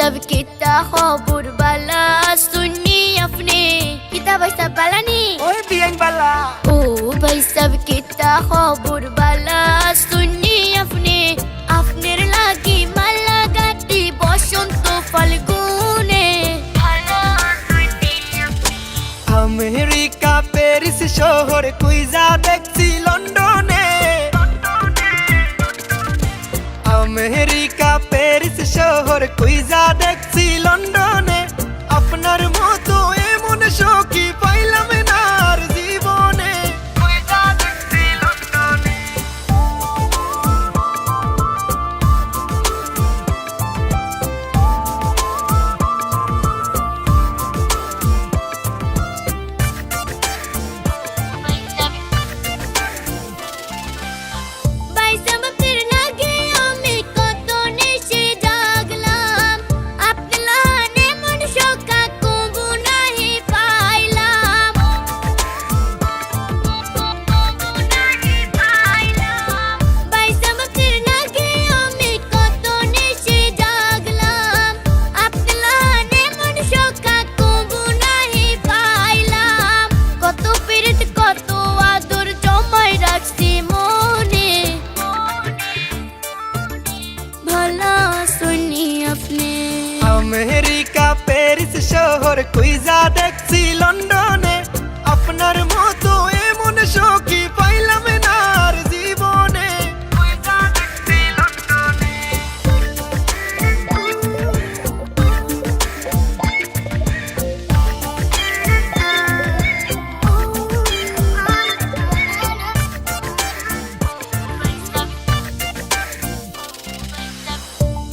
सब कितना खबर बाला सुनी अपने कितना भाई सब बाला नी ओए बियान बाला ओ भाई सब कितना खबर बाला सुनी अपने अपने लागी माला गाती बसंत फाल्गुने আমেরিকা প্যারিস শহর কুইজা দেখছি লন্ডনে আমেরিকা প্যারিস শহর কুইজা দেখছি লন্ডনে আপনার মতো এমন সখী পাইলাম না আর জীবনে কুইজা দেখছি লন্ডনে আমেরিকা প্যারিস শহর কুইজা দেখছি লন্ডনে আপনার মতো এমন সখী পাইলাম না আর জীবনে কুইজা দেখছি লন্ডনে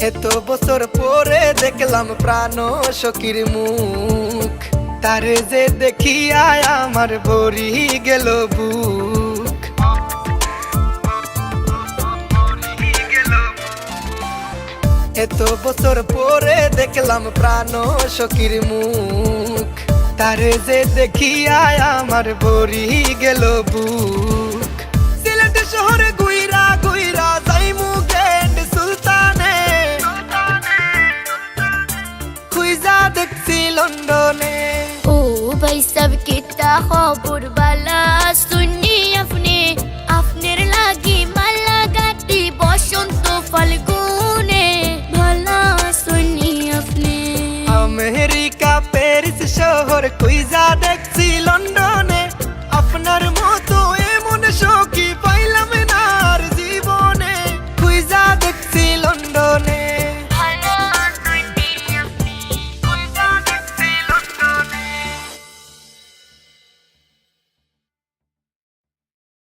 এত বছর পরে দেখলাম প্রাণ সখীর মুখ তারে যে দেখিয়া আমার ভরি গেল বুক এত বছর পরে দেখলাম প্রাণ সখীর মুখ তারে যে দেখিয়া আমার ভরি গেল বুক সিলেট শহরে গুইরা গুইরা যাইমু গেন্ড সুলতানে খুইজা দেখছি লন্ডনে ओ भाई सब कितना खबर बाला सुनी अपने अपने लागी माला गाती बसंत फाल्गुने भला सुनी अपने আমেরিকা প্যারিস শহর কুইজা দেখ